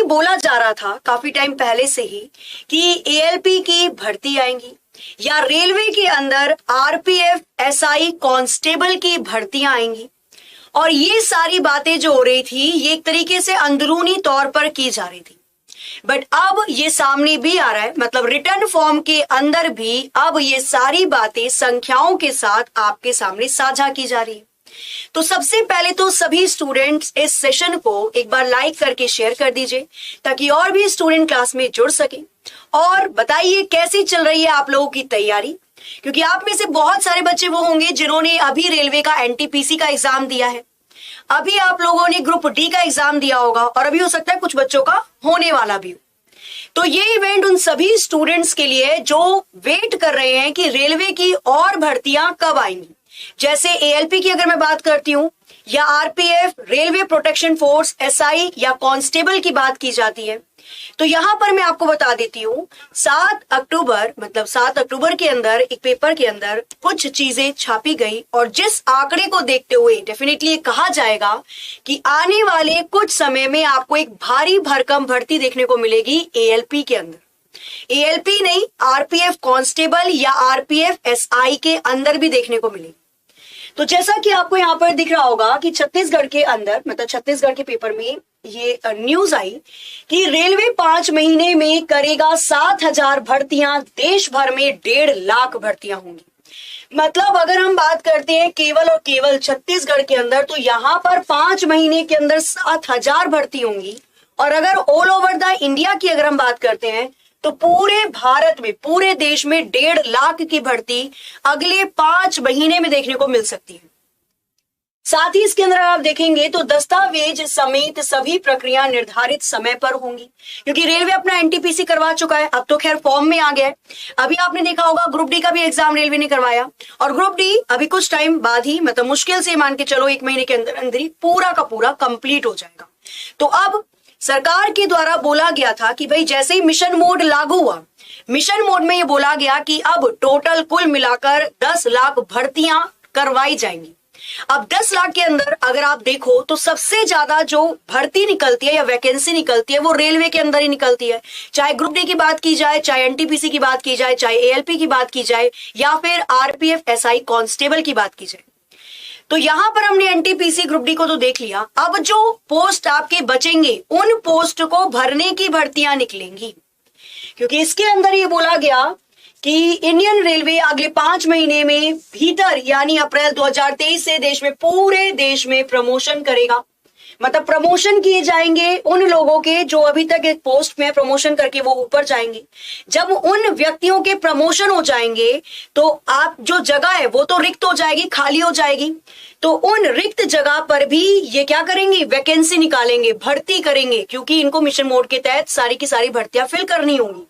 बोला जा रहा था काफी टाइम पहले से ही कि एएलपी की भर्ती आएंगी या रेलवे के अंदर आरपीएफ एसआई कांस्टेबल की भर्तियां आएंगी, और ये सारी बातें जो हो रही थी ये एक तरीके से अंदरूनी तौर पर की जा रही थी। बट अब ये सामने भी आ रहा है, मतलब रिटर्न फॉर्म के अंदर भी अब ये सारी बातें संख्याओं के साथ आपके सामने साझा की जा रही है। तो सबसे पहले तो सभी स्टूडेंट्स इस सेशन को एक बार लाइक करके शेयर कर दीजिए ताकि और भी स्टूडेंट क्लास में जुड़ सके। और बताइए कैसी चल रही है आप लोगों की तैयारी, क्योंकि आप में से बहुत सारे बच्चे वो होंगे जिन्होंने अभी रेलवे का एनटीपीसी का एग्जाम दिया है, अभी आप लोगों ने ग्रुप डी का एग्जाम दिया होगा, और अभी हो सकता है कुछ बच्चों का होने वाला भी हो। तो ये इवेंट उन सभी स्टूडेंट्स के लिए जो वेट कर रहे हैं कि रेलवे की और भर्तियां कब आएंगी। जैसे एएलपी की अगर मैं बात करती हूं, या RPF, railway protection force, SI या कांस्टेबल की बात की जाती है, तो यहां पर मैं आपको बता देती हूं 7 अक्टूबर, मतलब 7 अक्टूबर के अंदर एक पेपर के अंदर कुछ चीजें छापी गई, और जिस आंकड़े को देखते हुए डेफिनेटली कहा जाएगा कि आने वाले कुछ समय में आपको एक भारी भरकम भर्ती देखने को मिलेगी एएलपी के अंदर। एएलपी नहीं, आरपीएफ कांस्टेबल या आरपीएफ एसआई के अंदर भी देखने को मिलेगी। तो जैसा कि आपको यहाँ पर दिख रहा होगा कि छत्तीसगढ़ के अंदर, मतलब छत्तीसगढ़ के पेपर में ये न्यूज आई कि रेलवे 5 महीने में करेगा 7,000 भर्तियां, देश भर में 1.5 लाख भर्तियां होंगी। मतलब अगर हम बात करते हैं केवल और केवल छत्तीसगढ़ के अंदर, तो यहाँ पर 5 महीने के अंदर 7,000 भर्ती होंगी। और अगर ऑल ओवर द इंडिया की अगर हम बात करते हैं तो पूरे भारत में, पूरे देश में 1.5 लाख की भर्ती अगले 5 महीने में देखने को मिल सकती है। साथ ही इसके अंदर आप देखेंगे तो दस्तावेज समेत सभी प्रक्रिया निर्धारित समय पर होंगी, क्योंकि रेलवे अपना एनटीपीसी करवा चुका है, अब तो खैर फॉर्म में आ गया है। अभी आपने देखा होगा ग्रुप डी का भी एग्जाम रेलवे ने करवाया, और ग्रुप डी अभी कुछ टाइम बाद ही, मतलब मुश्किल से मान के चलो 1 महीने के अंदर अंदर ही पूरा का पूरा कंप्लीट हो जाएगा। तो अब सरकार के द्वारा बोला गया था कि भाई जैसे ही मिशन मोड लागू हुआ, मिशन मोड में ये बोला गया कि अब टोटल कुल मिलाकर 10 लाख भर्तियां करवाई जाएंगी। अब 10 लाख के अंदर अगर आप देखो तो सबसे ज्यादा जो भर्ती निकलती है या वैकेंसी निकलती है वो रेलवे के अंदर ही निकलती है, चाहे ग्रुप डी की बात की जाए, चाहे एनटीपीसी की बात की जाए, चाहे एएलपी की बात की जाए, या फिर आरपीएफ एसआई कांस्टेबल की बात की जाए। तो यहां पर हमने एनटीपीसी ग्रुप डी को तो देख लिया, अब जो पोस्ट आपके बचेंगे उन पोस्ट को भरने की भर्तियां निकलेंगी, क्योंकि इसके अंदर ये बोला गया कि इंडियन रेलवे अगले 5 महीने में भीतर, यानी अप्रैल 2023 से देश में, पूरे देश में प्रमोशन करेगा। मतलब प्रमोशन किए जाएंगे उन लोगों के जो अभी तक एक पोस्ट में प्रमोशन करके वो ऊपर जाएंगे। जब उन व्यक्तियों के प्रमोशन हो जाएंगे तो आप जो जगह है वो तो रिक्त हो जाएगी, खाली हो जाएगी, तो उन रिक्त जगह पर भी ये क्या करेंगे, वैकेंसी निकालेंगे, भर्ती करेंगे, क्योंकि इनको मिशन मोड के तहत सारी की सारी भर्तियां फिल करनी होंगी।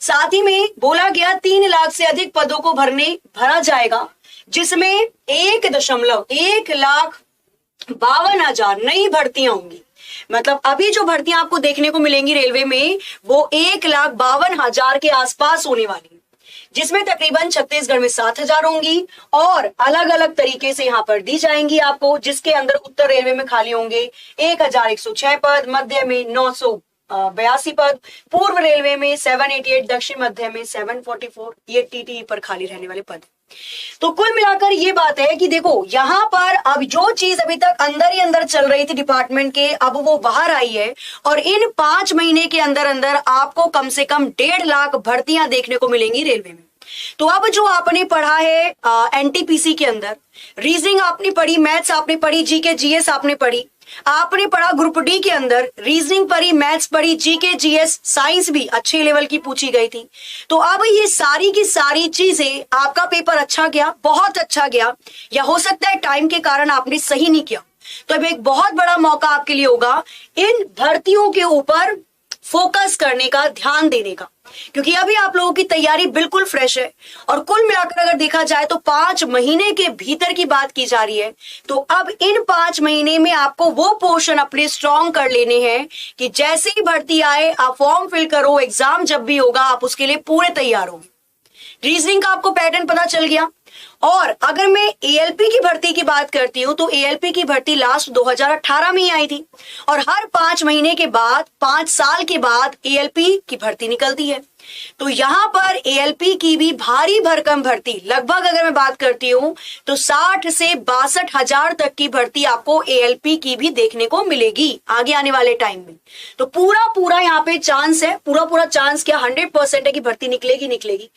साथ ही में बोला गया 3 लाख से अधिक पदों को भरा जाएगा, जिसमें 1,52,000 नई भर्तियां होंगी। मतलब अभी जो भर्तियां आपको देखने को मिलेंगी रेलवे में वो 1,52,000 के आसपास होने वाली है, जिसमें तकरीबन छत्तीसगढ़ में 7,000 होंगी और अलग अलग तरीके से यहां पर दी जाएंगी आपको, जिसके अंदर उत्तर रेलवे में खाली होंगे 1,106 पद, मध्य में 982 पद, पूर्व रेलवे में 788, दक्षिण मध्य में 744, ये टीटी पर खाली रहने वाले पद। तो कुल मिलाकर ये बात है कि देखो यहां पर अब जो चीज अभी तक अंदर ही अंदर चल रही थी डिपार्टमेंट के, अब वो बाहर आई है, और इन 5 महीने के अंदर अंदर आपको कम से कम 1.5 लाख भर्तियां देखने को मिलेंगी रेलवे में। तो अब जो आपने पढ़ा है एनटीपीसी के अंदर, रीजनिंग आपने पढ़ी, मैथ्स आपने पढ़ी, जीके जीएस आपने पढ़ी, आपने पढ़ा ग्रुप डी के अंदर, रीजनिंग पढ़ी, मैथ्स पढ़ी, जीके जीएस, साइंस भी अच्छे लेवल की पूछी गई थी। तो अब ये सारी की सारी चीजें, आपका पेपर अच्छा गया, बहुत अच्छा गया, या हो सकता है टाइम के कारण आपने सही नहीं किया, तो अब एक बहुत बड़ा मौका आपके लिए होगा इन भर्तियों के ऊपर फोकस करने का, ध्यान देने का, क्योंकि अभी आप लोगों की तैयारी बिल्कुल फ्रेश है। और कुल मिलाकर अगर देखा जाए तो 5 महीने के भीतर की बात की जा रही है, तो अब इन 5 महीने में आपको वो पोर्शन अपने स्ट्रॉन्ग कर लेने हैं कि जैसे ही भर्ती आए आप फॉर्म फिल करो, एग्जाम जब भी होगा आप उसके लिए पूरे तैयार हो। रीजनिंग का आपको पैटर्न पता चल गया, और अगर मैं एएलपी की भर्ती की बात करती हूं तो एएलपी की भर्ती लास्ट 2018 में ही आई थी और हर 5 महीने के बाद 5 साल के बाद एएलपी की भर्ती निकलती है। तो यहां पर एएलपी की भी भारी भरकम भर्ती, लगभग अगर मैं बात करती हूं तो 60 से 62 हजार तक की भर्ती आपको एएलपी की भी देखने को मिलेगी आगे आने वाले टाइम में। तो पूरा यहां पे चांस है, पूरा चांस क्या 100% है कि भर्ती निकलेगी।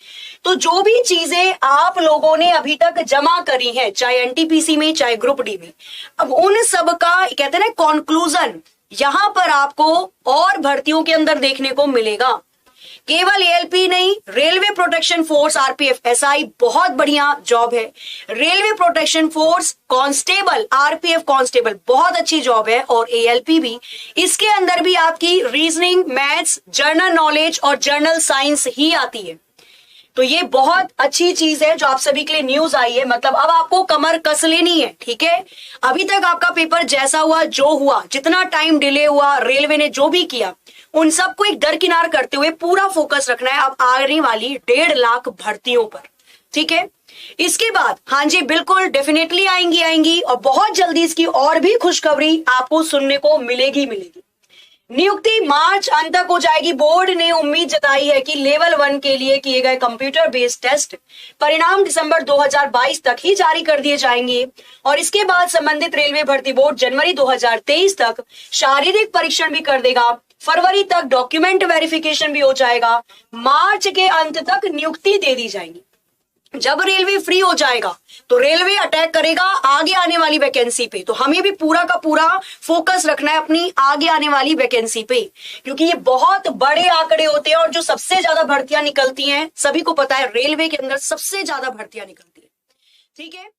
तो जो भी चीजें आप लोगों ने अभी तक जमा करी है, चाहे एनटीपीसी में चाहे ग्रुप डी में, अब उन सब का कहते हैं ना कॉन्क्लूजन यहां पर आपको और भर्तियों के अंदर देखने को मिलेगा। केवल एएलपी नहीं, railway protection force RPF SI बहुत बढ़िया जॉब है। Railway protection force constable RPF constable बहुत अच्छी जॉब है और एएलपी भी। इसके अंदर भी आपकी रीजनिंग, मैथ्स, जनरल नॉलेज और जनरल साइंस ही आती है। तो ये बहुत अच्छी चीज है जो आप सभी के लिए न्यूज आई है। मतलब अब आपको कमर कस लेनी है, ठीक है। अभी तक आपका पेपर जैसा हुआ, जो हुआ, जितना टाइम डिले हुआ, रेलवे ने जो भी किया, उन सबको एक दरकिनार करते हुए पूरा फोकस रखना है अब आने वाली 1.5 लाख भर्तियों पर, ठीक है। इसके बाद हाँ जी बिल्कुल डेफिनेटली आएंगी और बहुत जल्दी इसकी और भी खुशखबरी आपको सुनने को मिलेगी। नियुक्ति मार्च अंत तक हो जाएगी। बोर्ड ने उम्मीद जताई है कि लेवल 1 के लिए किए गए कंप्यूटर बेस्ड टेस्ट परिणाम दिसंबर 2022 तक ही जारी कर दिए जाएंगे और इसके बाद संबंधित रेलवे भर्ती बोर्ड जनवरी 2023 तक शारीरिक परीक्षण भी कर देगा। फरवरी तक डॉक्यूमेंट वेरिफिकेशन भी हो जाएगा। मार्च के अंत तक नियुक्ति दे दी जाएगी। जब रेलवे फ्री हो जाएगा तो रेलवे अटैक करेगा आगे आने वाली वैकेंसी पे। तो हमें भी पूरा का पूरा फोकस रखना है अपनी आगे आने वाली वैकेंसी पे, क्योंकि ये बहुत बड़े आंकड़े होते हैं और जो सबसे ज्यादा भर्तियां निकलती हैं, सभी को पता है रेलवे के अंदर सबसे ज्यादा भर्तियां निकलती है, ठीक है।